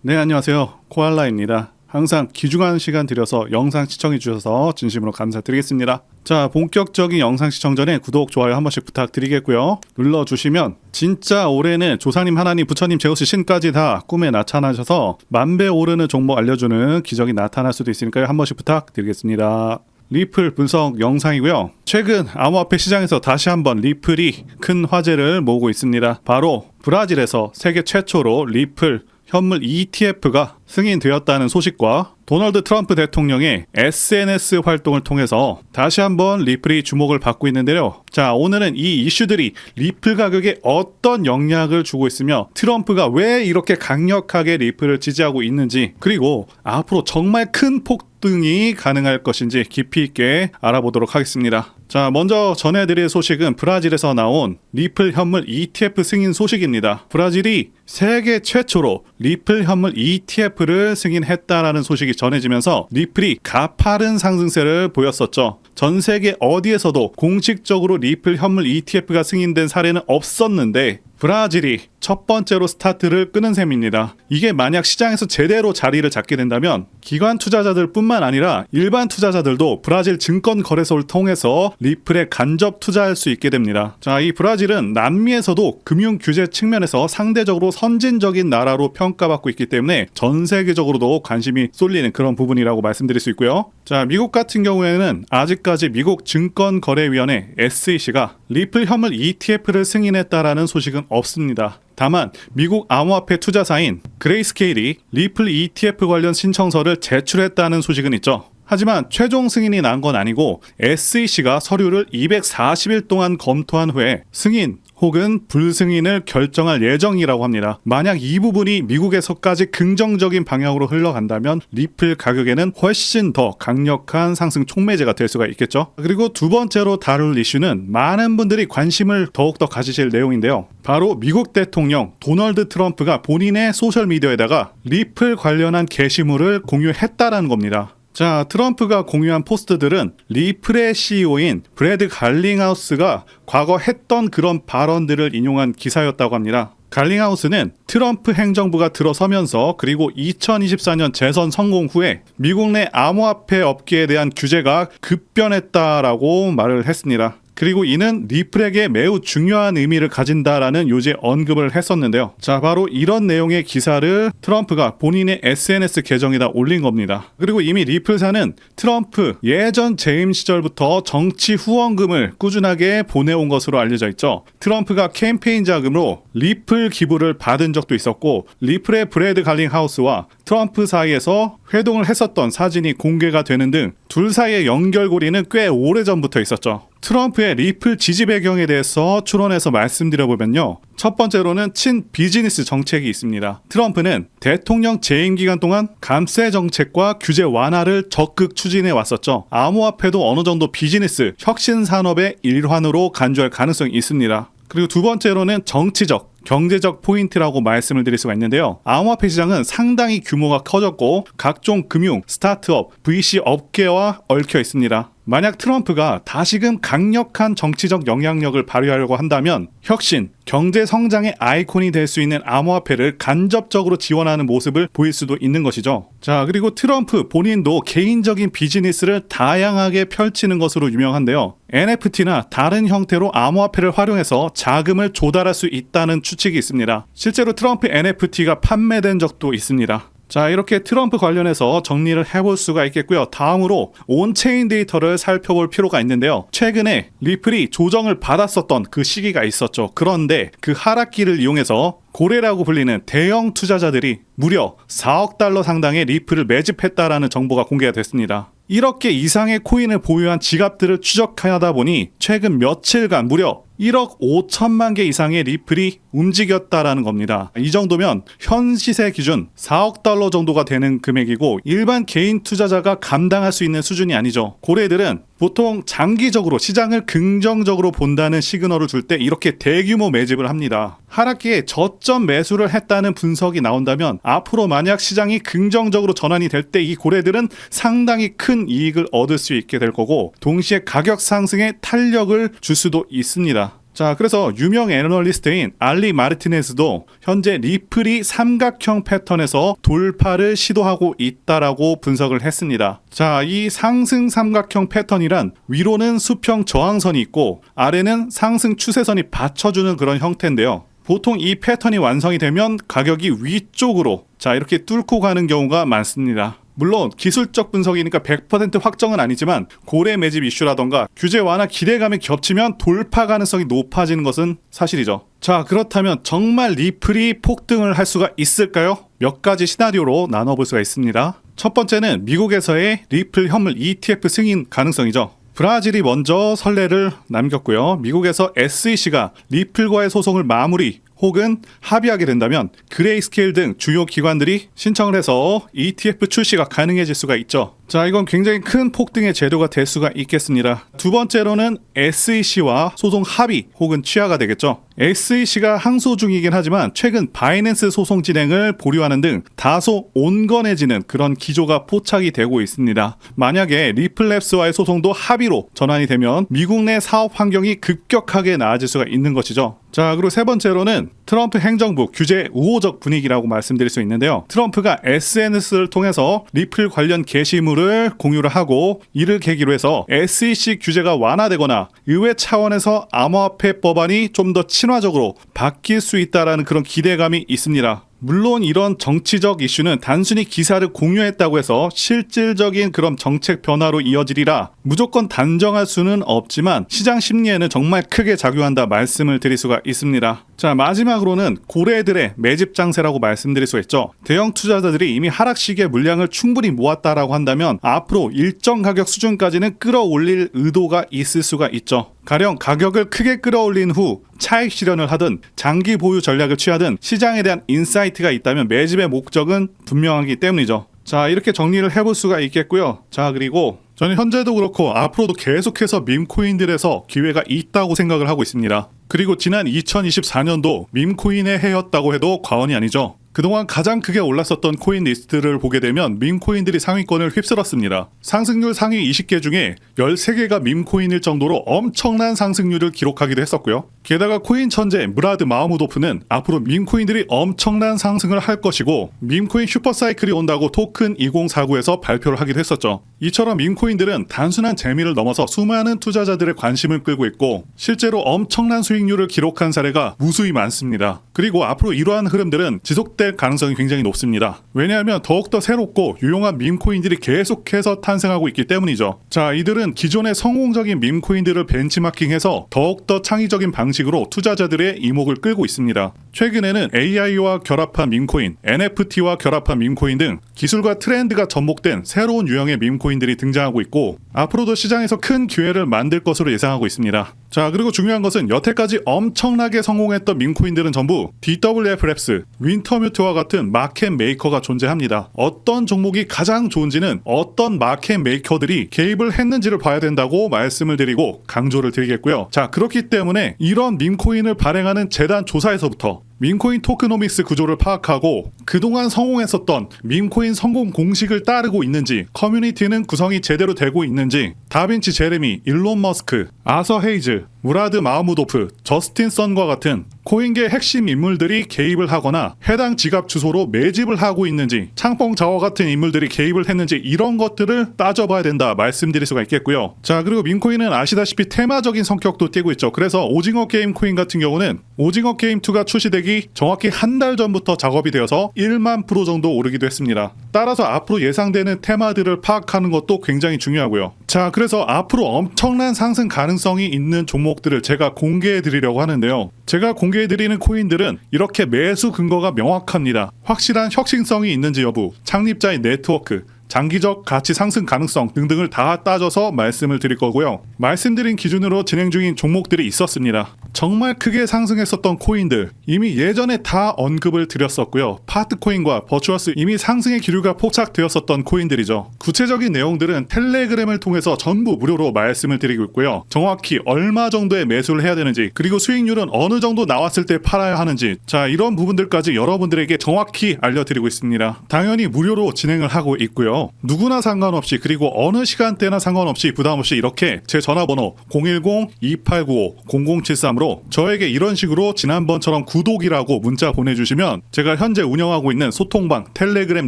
네, 안녕하세요. 코알라입니다. 항상 귀중한 시간 들여서 영상 시청해 주셔서 진심으로 감사드리겠습니다. 자, 본격적인 영상 시청 전에 구독, 좋아요 한 번씩 부탁드리겠고요. 눌러주시면 진짜 올해는 조상님, 하나님, 부처님, 제우스, 신까지 다 꿈에 나타나셔서 만배 오르는 종목 알려주는 기적이 나타날 수도 있으니까요. 한 번씩 부탁드리겠습니다. 리플 분석 영상이고요. 최근 암호화폐 시장에서 다시 한번 리플이 큰 화제를 모으고 있습니다. 바로 브라질에서 세계 최초로 리플 현물 ETF가 승인되었다는 소식과 도널드 트럼프 대통령의 SNS 활동을 통해서 다시 한번 리플이 주목을 받고 있는데요. 자, 오늘은 이 이슈들이 리플 가격에 어떤 영향을 주고 있으며 트럼프가 왜 이렇게 강력하게 리플을 지지하고 있는지, 그리고 앞으로 정말 큰 폭등이 가능할 것인지 깊이 있게 알아보도록 하겠습니다. 자, 먼저 전해드릴 소식은 브라질에서 나온 리플 현물 ETF 승인 소식입니다. 브라질이 세계 최초로 리플 현물 ETF를 승인했다라는 소식이 전해지면서 리플이 가파른 상승세를 보였었죠. 전 세계 어디에서도 공식적으로 리플 현물 ETF가 승인된 사례는 없었는데 브라질이 첫 번째로 스타트를 끄는 셈입니다. 이게 만약 시장에서 제대로 자리를 잡게 된다면 기관 투자자들 뿐만 아니라 일반 투자자들도 브라질 증권거래소를 통해서 리플에 간접 투자할 수 있게 됩니다. 자, 이 브라질은 남미에서도 금융 규제 측면에서 상대적으로 선진적인 나라로 평가받고 있기 때문에 전 세계적으로도 관심이 쏠리는 그런 부분이라고 말씀드릴 수 있고요. 자, 미국 같은 경우에는 아직까지 미국 증권거래위원회 SEC가 리플 현물 ETF를 승인했다라는 소식은 없습니다. 다만 미국 암호화폐 투자사인 그레이스케일이 리플 ETF 관련 신청서를 제출했다는 소식은 있죠. 하지만 최종 승인이 난 건 아니고 SEC가 서류를 240일 동안 검토한 후에 승인 혹은 불승인을 결정할 예정이라고 합니다. 만약 이 부분이 미국에서까지 긍정적인 방향으로 흘러간다면 리플 가격에는 훨씬 더 강력한 상승 촉매제가 될 수가 있겠죠. 그리고 두 번째로 다룰 이슈는 많은 분들이 관심을 더욱더 가지실 내용인데요. 바로 미국 대통령 도널드 트럼프가 본인의 소셜미디어에다가 리플 관련한 게시물을 공유했다라는 겁니다. 자, 트럼프가 공유한 포스트들은 리플의 CEO인 브래드 갈링하우스가 과거 했던 그런 발언들을 인용한 기사였다고 합니다. 갈링하우스는 트럼프 행정부가 들어서면서 그리고 2024년 재선 성공 후에 미국 내 암호화폐 업계에 대한 규제가 급변했다라고 말을 했습니다. 그리고 이는 리플에게 매우 중요한 의미를 가진다라는 요지에 언급을 했었는데요. 자, 바로 이런 내용의 기사를 트럼프가 본인의 SNS 계정에다 올린 겁니다. 그리고 이미 리플사는 트럼프 예전 재임 시절부터 정치 후원금을 꾸준하게 보내온 것으로 알려져 있죠. 트럼프가 캠페인 자금으로 리플 기부를 받은 적도 있었고 리플의 브래드 갈링하우스와 트럼프 사이에서 회동을 했었던 사진이 공개가 되는 등 둘 사이의 연결고리는 꽤 오래전부터 있었죠. 트럼프의 리플 지지 배경에 대해서 추론해서 말씀드려보면요. 첫 번째로는 친 비즈니스 정책이 있습니다. 트럼프는 대통령 재임 기간 동안 감세 정책과 규제 완화를 적극 추진해 왔었죠. 암호화폐도 어느 정도 비즈니스, 혁신 산업의 일환으로 간주할 가능성이 있습니다. 그리고 두 번째로는 정치적, 경제적 포인트라고 말씀을 드릴 수가 있는데요. 암호화폐 시장은 상당히 규모가 커졌고 각종 금융, 스타트업, VC 업계와 얽혀 있습니다. 만약 트럼프가 다시금 강력한 정치적 영향력을 발휘하려고 한다면 혁신, 경제 성장의 아이콘이 될 수 있는 암호화폐를 간접적으로 지원하는 모습을 보일 수도 있는 것이죠. 자, 그리고 트럼프 본인도 개인적인 비즈니스를 다양하게 펼치는 것으로 유명한데요. NFT나 다른 형태로 암호화폐를 활용해서 자금을 조달할 수 있다는 추측이 있습니다. 실제로 트럼프 NFT가 판매된 적도 있습니다. 자, 이렇게 트럼프 관련해서 정리를 해볼 수가 있겠고요. 다음으로 온체인 데이터를 살펴볼 필요가 있는데요. 최근에 리플이 조정을 받았었던 그 시기가 있었죠. 그런데 그 하락기를 이용해서 고래라고 불리는 대형 투자자들이 무려 4억 달러 상당의 리플을 매집했다라는 정보가 공개가 됐습니다. 이렇게 이상의 코인을 보유한 지갑들을 추적하다 보니 최근 며칠간 무려 1억 5천만 개 이상의 리플이 움직였다라는 겁니다. 이 정도면 현 시세 기준 4억 달러 정도가 되는 금액이고 일반 개인 투자자가 감당할 수 있는 수준이 아니죠. 고래들은 보통 장기적으로 시장을 긍정적으로 본다는 시그널을 줄 때 이렇게 대규모 매집을 합니다. 하락기에 저점 매수를 했다는 분석이 나온다면 앞으로 만약 시장이 긍정적으로 전환이 될 때 이 고래들은 상당히 큰 이익을 얻을 수 있게 될 거고 동시에 가격 상승에 탄력을 줄 수도 있습니다. 자, 그래서 유명 애널리스트인 알리 마르티네스도 현재 리플이 삼각형 패턴에서 돌파를 시도하고 있다라고 분석을 했습니다. 자, 이 상승 삼각형 패턴이란 위로는 수평 저항선이 있고 아래는 상승 추세선이 받쳐주는 그런 형태인데요. 보통 이 패턴이 완성이 되면 가격이 위쪽으로 이렇게 뚫고 가는 경우가 많습니다. 물론 기술적 분석이니까 100% 확정은 아니지만 고래 매집 이슈라던가 규제 완화 기대감이 겹치면 돌파 가능성이 높아지는 것은 사실이죠. 자, 그렇다면 정말 리플이 폭등을 할 수가 있을까요? 몇 가지 시나리오로 나눠볼 수가 있습니다. 첫 번째는 미국에서의 리플 현물 ETF 승인 가능성이죠. 브라질이 먼저 선례를 남겼고요. 미국에서 SEC가 리플과의 소송을 마무리 혹은 합의하게 된다면 그레이스케일 등 주요 기관들이 신청을 해서 ETF 출시가 가능해질 수가 있죠. 자, 이건 굉장히 큰 폭등의 재료가 될 수가 있겠습니다. 두 번째로는 SEC와 소송 합의 혹은 취하가 되겠죠. SEC가 항소 중이긴 하지만 최근 바이낸스 소송 진행을 보류하는 등 다소 온건해지는 그런 기조가 포착이 되고 있습니다. 만약에 리플랩스와의 소송도 합의로 전환이 되면 미국 내 사업 환경이 급격하게 나아질 수가 있는 것이죠. 자, 그리고 세 번째로는 트럼프 행정부 규제 우호적 분위기라고 말씀드릴 수 있는데요. 트럼프가 SNS를 통해서 리플 관련 게시물을 공유를 하고 이를 계기로 해서 SEC 규제가 완화되거나 의회 차원에서 암호화폐 법안이 좀 더 친화적으로 바뀔 수 있다라는 그런 기대감이 있습니다. 물론 이런 정치적 이슈는 단순히 기사를 공유했다고 해서 실질적인 그런 정책 변화로 이어지리라 무조건 단정할 수는 없지만 시장 심리에는 정말 크게 작용한다 말씀을 드릴 수가 있습니다. 자, 마지막으로는 고래들의 매집 장세라고 말씀드릴 수 있죠. 대형 투자자들이 이미 하락 시기에 물량을 충분히 모았다라고 한다면 앞으로 일정 가격 수준까지는 끌어올릴 의도가 있을 수가 있죠. 가령 가격을 크게 끌어올린 후 차익 실현을 하든 장기 보유 전략을 취하든 시장에 대한 인사이트가 있다면 매집의 목적은 분명하기 때문이죠. 자, 이렇게 정리를 해볼 수가 있겠고요. 자, 그리고 저는 현재도 그렇고 앞으로도 계속해서 밈코인들에서 기회가 있다고 생각을 하고 있습니다. 그리고 지난 2024년도 밈코인의 해였다고 해도 과언이 아니죠. 그동안 가장 크게 올랐었던 코인 리스트를 보게 되면 밈코인들이 상위권을 휩쓸었습니다. 상승률 상위 20개 중에 13개가 밈코인일 정도로 엄청난 상승률을 기록하기도 했었고요. 게다가 코인 천재 무라드 마흐무도프는 앞으로 밈코인들이 엄청난 상승을 할 것이고 밈코인 슈퍼사이클이 온다고 토큰 2049에서 발표를 하기도 했었죠. 이처럼 밈코인들은 단순한 재미를 넘어서 수많은 투자자들의 관심을 끌고 있고 실제로 엄청난 수익률을 기록한 사례가 무수히 많습니다. 그리고 앞으로 이러한 흐름들은 지속될 가능성이 굉장히 높습니다. 왜냐하면 더욱더 새롭고 유용한 밈코인들이 계속해서 탄생하고 있기 때문이죠. 자, 이들은 기존의 성공적인 밈코인들을 벤치마킹해서 더욱더 창의적인 방식으로 투자자들의 이목을 끌고 있습니다. 최근에는 AI와 결합한 밈코인, NFT와 결합한 밈코인 등 기술과 트렌드가 접목된 새로운 유형의 밈코인들이 등장하고 있고 앞으로도 시장에서 큰 기회를 만들 것으로 예상하고 있습니다. 자, 그리고 중요한 것은 여태까지 엄청나게 성공했던 밈코인들은 전부 DWF 랩스, 윈터뮤트와 같은 마켓 메이커가 존재합니다. 어떤 종목이 가장 좋은지는 어떤 마켓 메이커들이 개입을 했는지를 봐야 된다고 말씀을 드리고 강조를 드리겠고요. 자, 그렇기 때문에 이런 밈코인을 발행하는 재단 조사에서부터 밈코인 토크노믹스 구조를 파악하고 그동안 성공했었던 밈코인 성공 공식을 따르고 있는지, 커뮤니티는 구성이 제대로 되고 있는지, 다빈치 제레미, 일론 머스크, 아서 헤이즈, 무라드 마흐무도프, 저스틴 선과 같은 코인계 핵심 인물들이 개입을 하거나 해당 지갑 주소로 매집을 하고 있는지, 창펑 자와 같은 인물들이 개입을 했는지 이런 것들을 따져봐야 된다 말씀드릴 수가 있겠고요. 자, 그리고 밈코인은 아시다시피 테마적인 성격도 띠고 있죠. 그래서 오징어 게임 코인 같은 경우는 오징어 게임 2가 출시되기 정확히 한 달 전부터 작업이 되어서 1만 프로 정도 오르기도 했습니다. 따라서 앞으로 예상되는 테마들을 파악하는 것도 굉장히 중요하고요. 자, 그래서 앞으로 엄청난 상승 가능성이 있는 종목들을 제가 공개해 드리려고 하는데요. 제가 공개해 드리는 코인들은 이렇게 매수 근거가 명확합니다. 확실한 혁신성이 있는지 여부, 창립자의 네트워크, 장기적 가치 상승 가능성 등등을 다 따져서 말씀을 드릴 거고요. 말씀드린 기준으로 진행 중인 종목들이 있었습니다. 정말 크게 상승했었던 코인들 이미 예전에 다 언급을 드렸었고요. 파트코인과 버추어스 이미 상승의 기류가 포착되었었던 코인들이죠. 구체적인 내용들은 텔레그램을 통해서 전부 무료로 말씀을 드리고 있고요. 정확히 얼마 정도의 매수를 해야 되는지, 그리고 수익률은 어느 정도 나왔을 때 팔아야 하는지, 자, 이런 부분들까지 여러분들에게 정확히 알려드리고 있습니다. 당연히 무료로 진행을 하고 있고요. 있어요. 누구나 상관없이, 그리고 어느 시간대나 상관없이 부담없이 이렇게 제 전화번호 010-2895-0073으로 저에게 이런 식으로 지난번처럼 구독이라고 문자 보내주시면 제가 현재 운영하고 있는 소통방 텔레그램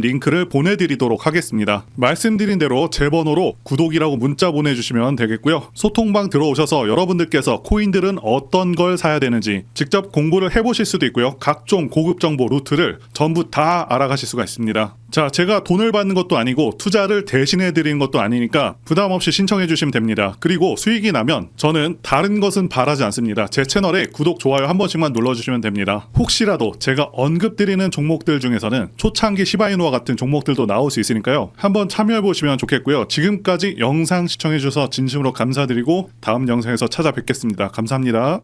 링크를 보내드리도록 하겠습니다. 말씀드린 대로 제 번호로 구독이라고 문자 보내주시면 되겠고요. 소통방 들어오셔서 여러분들께서 코인들은 어떤 걸 사야 되는지 직접 공부를 해보실 수도 있고요. 각종 고급 정보 루트를 전부 다 알아가실 수가 있습니다. 자, 제가 돈을 받는 것도 아니고 투자를 대신해 드리는 것도 아니니까 부담 없이 신청해 주시면 됩니다. 그리고 수익이 나면 저는 다른 것은 바라지 않습니다. 제 채널에 구독, 좋아요 한 번씩만 눌러주시면 됩니다. 혹시라도 제가 언급드리는 종목들 중에서는 초창기 시바이누와 같은 종목들도 나올 수 있으니까요. 한번 참여해 보시면 좋겠고요. 지금까지 영상 시청해 주셔서 진심으로 감사드리고 다음 영상에서 찾아뵙겠습니다. 감사합니다.